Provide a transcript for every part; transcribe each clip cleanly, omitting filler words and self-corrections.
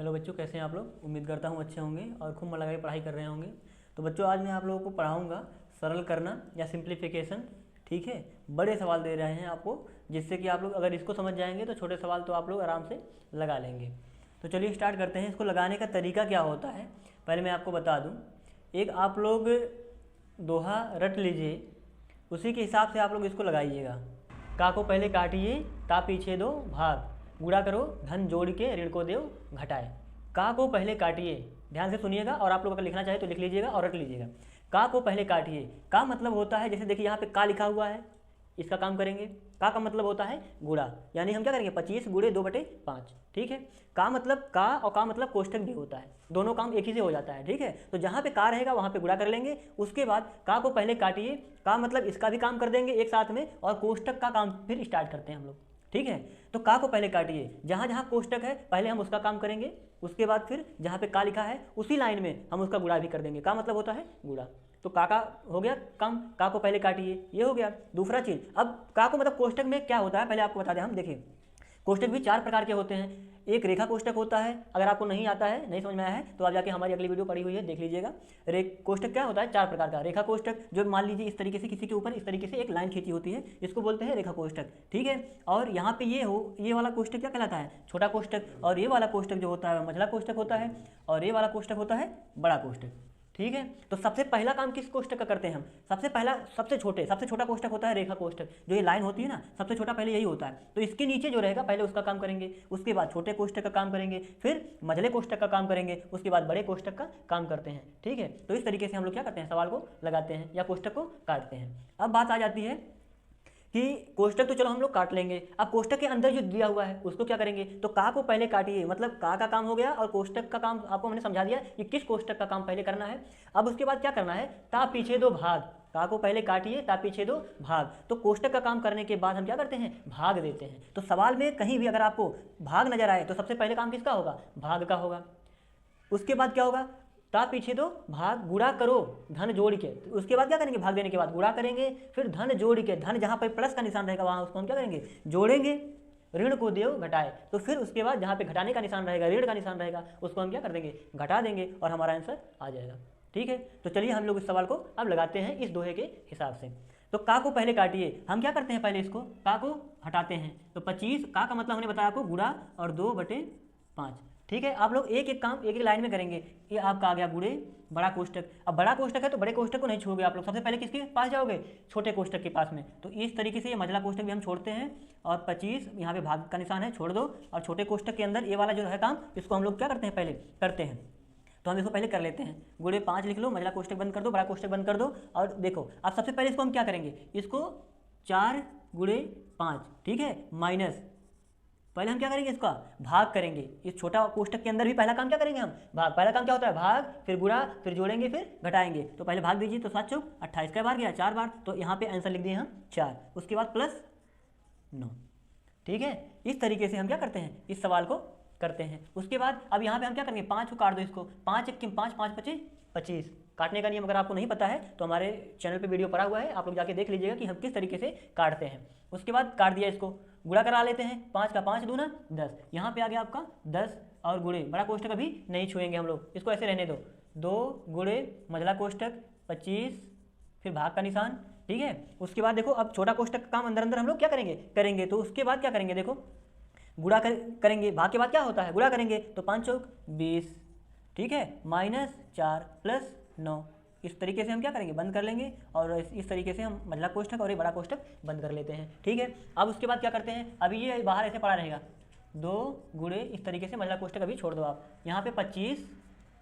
Hello बच्चों, कैसे हैं आप लोग। उम्मीद करता हूँ अच्छे होंगे और खूब मन लगा के पढ़ाई कर रहे होंगे। तो बच्चों, आज मैं आप लोगों को पढ़ाऊँगा सरल करना या सिंप्लीफिकेशन। ठीक है, बड़े सवाल दे रहे हैं आपको, जिससे कि आप लोग अगर इसको समझ जाएंगे तो छोटे सवाल तो आप लोग आराम से लगा लेंगे। तो चलिए स्टार्ट करते हैं। इसको लगाने का तरीका क्या होता है पहले मैं आपको बता दूँ। एक आप लोग दोहा रट लीजिए, उसी के हिसाब से आप लोग इसको लगाइएगा। का को पहले काटिए, ता पीछे दो भाग, गुणा करो धन जोड़ के ऋण को देव घटाए। का को पहले काटिए, ध्यान से सुनिएगा, और आप लोग अगर लिखना चाहे तो लिख लीजिएगा और रट लीजिएगा। का को पहले काटिए, का मतलब होता है, जैसे देखिए यहाँ पे का लिखा हुआ है, इसका काम करेंगे। का मतलब होता है गुणा, यानी हम क्या करेंगे 25 गुणे 2/5। ठीक है, का मतलब का और का मतलब कोष्टक भी होता है, दोनों काम एक ही से हो जाता है। ठीक है, तो जहाँ पे का रहेगा वहाँ पे गुणा कर लेंगे। उसके बाद का को पहले काटिए, का मतलब इसका भी काम कर देंगे एक साथ में, और कोष्टक का काम फिर स्टार्ट करते हैं हम लोग। ठीक है, तो का को पहले काटिए, जहाँ जहाँ कोष्टक है पहले हम उसका काम करेंगे, उसके बाद फिर जहाँ पे का लिखा है उसी लाइन में हम उसका गुणा भी कर देंगे। का मतलब होता है गुणा। तो का हो गया काम, का को पहले काटिए, ये हो गया। दूसरा चीज़, अब का को मतलब कोष्टक में क्या होता है पहले आपको बता दें हम। देखिए, कोष्टक भी 4 प्रकार के होते हैं। एक रेखा कोष्टक होता है, अगर आपको नहीं आता है, नहीं समझ में आया है तो आप जाके हमारी अगली वीडियो पड़ी हुई है, देख लीजिएगा। कोष्टक क्या होता है, 4 प्रकार का। रेखा कोष्टक, जो मान लीजिए इस तरीके से किसी के ऊपर इस तरीके से एक लाइन खींची होती है, इसको बोलते हैं रेखा कोष्टक। ठीक है, और यहाँ पे ये वाला कोष्टक क्या कहलाता है, छोटा कोष्टक। और ये वाला कोष्टक जो होता है मझला कोष्टक होता है, और ये वाला कोष्टक होता है बड़ा कोष्टक। ठीक है, तो सबसे पहला काम किस कोष्टक का करते हैं हम, सबसे पहला सबसे छोटा कोष्टक होता है रेखा कोष्टक। जो ये लाइन होती है ना, सबसे छोटा पहले यही होता है, तो इसके नीचे जो रहेगा पहले उसका काम करेंगे, उसके बाद छोटे कोष्टक का काम करेंगे, फिर मझले कोष्टक का काम करेंगे, उसके बाद बड़े कोष्टक का काम करते हैं। ठीक है, तो इस तरीके से हम लोग क्या करते हैं, सवाल को लगाते हैं या कोष्टक को काटते हैं। अब बात आ जाती है कि कोष्टक तो चलो हम लोग काट लेंगे, अब कोष्टक के अंदर जो दिया हुआ है उसको क्या करेंगे। तो का को पहले काटिए, मतलब का काम हो गया, और कोष्टक का काम आपको मैंने समझा दिया कि किस कोष्टक का काम पहले करना है। अब उसके बाद क्या करना है, ता पीछे दो भाग, का को पहले काटिए, ता पीछे दो भाग। तो कोष्टक का काम करने के बाद हम क्या करते हैं, भाग देते हैं। तो सवाल में कहीं भी अगर आपको भाग नजर आए तो सबसे पहले काम किसका होगा, भाग का होगा। उसके बाद क्या होगा, ता पीछे दो भाग, गुणा करो धन जोड़ के। तो उसके बाद क्या करेंगे, भाग देने के बाद गुणा करेंगे, फिर धन जोड़ के, धन जहाँ पर प्लस का निशान रहेगा वहाँ उसको हम क्या करेंगे, जोड़ेंगे, ऋण को देव घटाए। तो फिर उसके बाद जहाँ पे घटाने का निशान रहेगा, ऋण का निशान रहेगा, उसको हम क्या कर देंगे, घटा देंगे, और हमारा आंसर आ जाएगा। ठीक है, तो चलिए हम लोग इस सवाल को अब लगाते हैं इस दोहे के हिसाब से। तो का को पहले काटिए, हम क्या करते हैं, पहले इसको का को हटाते हैं। तो 25, का मतलब हमने बताया आपको गुणा और 2/5। ठीक है, आप लोग एक एक काम एक एक लाइन में करेंगे। ये आपका आ गया गुणे बड़ा कोष्टक। अब बड़ा कोष्टक है तो बड़े कोष्टक को नहीं छोड़ोगे आप लोग, सबसे पहले किसके पास जाओगे, छोटे कोष्टक के पास में। तो इस तरीके से ये मझला कोष्टक भी हम छोड़ते हैं, और 25 यहाँ पे भाग का निशान है, छोड़ दो। और छोटे कोष्टक के अंदर ये वाला जो है काम, इसको हम लोग क्या करते हैं, पहले करते हैं। तो हम इसको पहले कर लेते हैं, गुणे 5 लिख लो, मझला कोष्टक बंद कर दो, बड़ा कोष्टक बंद कर दो। और देखो अब सबसे पहले इसको हम क्या करेंगे, इसको 4 गुणे 5, ठीक है, माइनस, पहले हम क्या करेंगे, इसका भाग करेंगे। इस छोटा कोष्टक के अंदर भी पहला काम क्या करेंगे हम, भाग। पहला काम क्या होता है, भाग, फिर गुणा, फिर जोड़ेंगे, फिर घटाएंगे। तो पहले भाग दीजिए, तो 7 चौक 28 का बार गया 4 बार, तो यहाँ पे आंसर लिख दिए हम 4। उसके बाद प्लस 9। ठीक है, इस तरीके से हम क्या करते हैं, इस सवाल को करते हैं। उसके बाद अब यहाँ पे हम क्या करेंगे, 5 को काट दो, इसको 5 1 5 5 25 25। काटने का नियम अगर आपको नहीं पता है तो हमारे चैनल पे वीडियो पड़ा हुआ है, आप लोग जाके देख लीजिएगा कि हम किस तरीके से काटते हैं। उसके बाद काट दिया, इसको गुणा करा लेते हैं, 5 का 5 दूना 10, यहाँ पे आ गया आपका 10, और गुणे बड़ा कोष्टक अभी नहीं छुएंगे हम लोग, इसको ऐसे रहने दो, 2 गुणे मझला कोष्टक 25, फिर भाग का निशान। ठीक है, उसके बाद देखो अब छोटा कोष्टक का काम अंदर अंदर हम लोग क्या करेंगे। तो उसके बाद क्या करेंगे, देखो गुणा करेंगे, भाग के बाद क्या होता है, गुणा करेंगे, तो 5 चौक 20, ठीक है, माइनस 4 प्लस 9। इस तरीके से हम क्या करेंगे, बंद कर लेंगे, और इस तरीके से हम मझला कोष्टक और ये बड़ा कोष्टक बंद कर लेते हैं। ठीक है, अब उसके बाद क्या करते हैं, अभी ये बाहर ऐसे पड़ा रहेगा, 2 गुणे, इस तरीके से मझला कोष्टक अभी छोड़ दो आप, यहाँ पे 25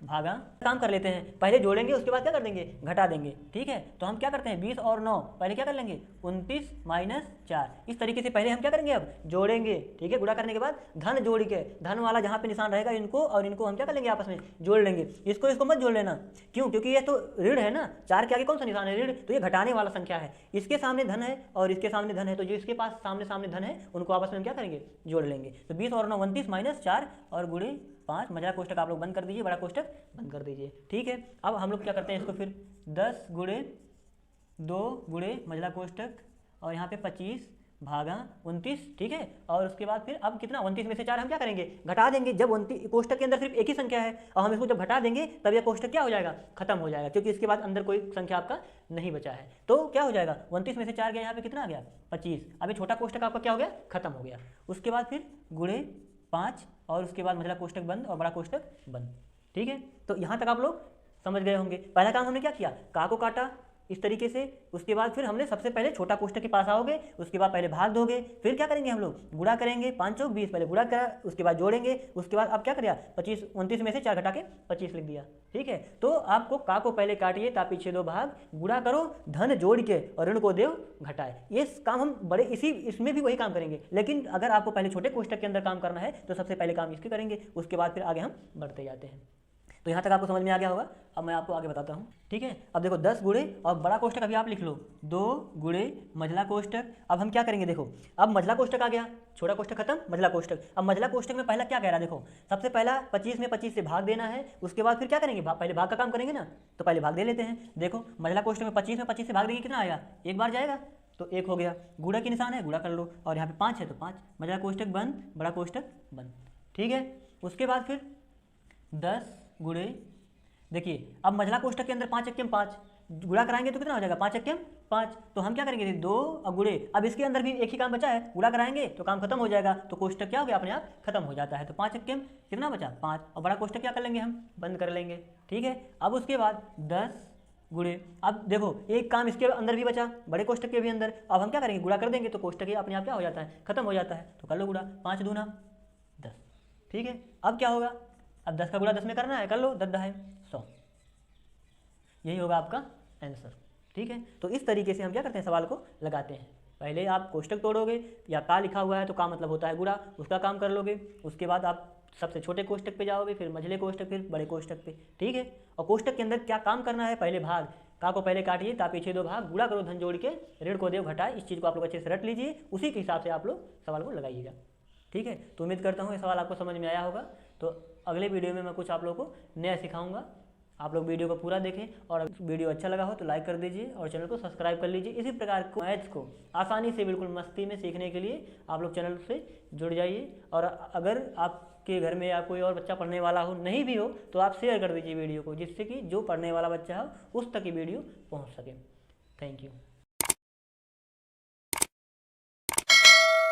भागा, काम कर लेते हैं, पहले जोड़ेंगे, उसके बाद क्या कर देंगे, घटा देंगे। ठीक है, तो हम क्या करते हैं, 20 और 9, पहले क्या कर लेंगे, 29 माइनस 4। इस तरीके से पहले हम क्या करेंगे, अब जोड़ेंगे। ठीक है, गुणा करने के बाद धन जोड़ के, धन वाला जहाँ पे निशान रहेगा, इनको और इनको हम क्या कर लेंगे, आपस में जोड़ लेंगे। इसको मत जोड़ लेना, क्यों, क्योंकि ये तो ऋण है ना, 4 के आगे कौन सा निशान है, ऋण, तो ये घटाने वाला संख्या है। इसके सामने धन है और इसके सामने धन है, तो जो इसके पास सामने धन है उनको आपस में हम क्या करेंगे, जोड़ लेंगे। तो 20 और 9 29 माइनस 4 और गुणे 5, मझला कोष्टक आप लोग बंद कर दीजिए, बड़ा कोष्टक बंद कर दीजिए। ठीक है, अब हम लोग क्या करते हैं, इसको फिर 10 गुणे 2 गुणे मझला कोष्टक, और यहाँ पे 25 भागा 29, ठीक है। और उसके बाद फिर अब कितना 29 में से 4 हम क्या करेंगे, घटा देंगे। जब 29 कोष्टक के अंदर सिर्फ एक ही संख्या है और हम इसको जब घटा देंगे तब यह कोष्टक क्या हो जाएगा, खत्म हो जाएगा, क्योंकि इसके बाद अंदर कोई संख्या आपका नहीं बचा है। तो क्या हो जाएगा 29 में से 4 गया, यहाँ पे कितना आ गया 25। अभी छोटा कोष्टक आपका क्या हो गया, खत्म हो गया। उसके बाद फिर गुणे 5 और उसके बाद मझला कोष्टक बंद और बड़ा कोष्टक बंद, ठीक है। तो यहाँ तक आप लोग समझ गए होंगे। पहला काम हमने क्या किया, का को काटा इस तरीके से। उसके बाद फिर हमने सबसे पहले छोटा कोष्टक के पास आओगे, उसके बाद पहले भाग दोगे, फिर क्या करेंगे हम लोग, गुणा करेंगे। 5 चौक 20, पहले गुणा करा, उसके बाद जोड़ेंगे। उसके बाद अब क्या करेगा 25, 29 में से 4 घटा के 25 लिख दिया, ठीक है। तो आपको का को पहले काटिए, ता पीछे 2 भाग, गुणा करो, धन जोड़ के और ऋण को देव घटाए। ये काम हम बड़े इसमें भी वही काम करेंगे, लेकिन अगर आपको पहले छोटे कोष्टक के अंदर काम करना है तो सबसे पहले काम इसके करेंगे, उसके बाद फिर आगे हम बढ़ते जाते हैं। तो यहाँ तक आपको समझ में आ गया होगा। अब मैं आपको आगे बताता हूँ, ठीक है। अब देखो 10 गुणे और बड़ा कोष्टक अभी आप लिख लो 2 गुणे मझला कोष्टक। अब हम क्या करेंगे, देखो अब मझला कोष्टक आ गया, छोटा कोष्टक खत्म, मझला कोष्टक। अब मझला कोष्टक में पहला क्या कह रहा है, देखो सबसे पहला 25 में 25 से भाग देना है। उसके बाद फिर क्या करेंगे, पहले भाग का काम करेंगे ना, तो पहले भाग दे लेते हैं। देखो मझला कोष्टक में 25 से भाग देंगे, कितना आएगा, एक बार जाएगा तो 1 हो गया। गुणा के निशान है, गुणा कर लो, और यहाँ पे 5 है तो 5, मझला कोष्टक बंद, बड़ा कोष्टक बंद, ठीक है। उसके बाद फिर 10 गुणे, देखिए अब मझला कोष्टक के अंदर 5 एक्यम 5, गुणा कराएंगे तो कितना हो जाएगा 5 एक्यम 5। तो हम क्या करेंगे 2 और गुणे, अब इसके अंदर भी एक ही काम बचा है, गुणा कराएंगे तो काम खत्म हो जाएगा, तो कोष्टक क्या हो गया अपने आप खत्म हो जाता है। तो 5 एक्यम कितना बचा 5, और बड़ा कोष्टक क्या कर लेंगे हम, बंद कर लेंगे, ठीक है। अब उसके बाद 10 गुणे, अब देखो एक काम इसके अंदर भी बचा, बड़े कोष्टक के भी अंदर, अब हम क्या करेंगे, गुणा कर देंगे तो कोष्टक अपने आप क्या हो जाता है, खत्म हो जाता है। तो कर लो गुणा, 5 दूना 10, ठीक है। अब क्या होगा, अब 10 का गुणा 10 में करना है, कर लो, 10 10 100, यही होगा आपका आंसर, ठीक है। तो इस तरीके से हम क्या करते हैं, सवाल को लगाते हैं। पहले आप कोष्टक तोड़ोगे, या का लिखा हुआ है तो का मतलब होता है गुणा, उसका काम कर लोगे। उसके बाद आप सबसे छोटे कोष्टक पे जाओगे, फिर मझले कोष्टक, फिर बड़े कोष्टक पे, ठीक है। और कोष्टक के अंदर क्या काम करना है, पहले भाग, का को पहले काटिए, ता पीछे 2 भाग, गुणा करो, धन जोड़ के, ऋण को देव घटाए। इस चीज़ को आप लोग अच्छे से रट लीजिए, उसी के हिसाब से आप लोग सवाल को लगाइएगा, ठीक है। तो उम्मीद करता हूँ ये सवाल आपको समझ में आया होगा। तो अगले वीडियो में मैं कुछ आप लोगों को नया सिखाऊंगा। आप लोग वीडियो को पूरा देखें, और वीडियो अच्छा लगा हो तो लाइक कर दीजिए और चैनल को सब्सक्राइब कर लीजिए। इसी प्रकार को मैथ्स को आसानी से बिल्कुल मस्ती में सीखने के लिए आप लोग चैनल से जुड़ जाइए। और अगर आपके घर में या कोई और बच्चा पढ़ने वाला हो, नहीं भी हो, तो आप शेयर कर दीजिए वीडियो को, जिससे कि जो पढ़ने वाला बच्चा हो उस तक की वीडियो पहुँच सके। Thank you.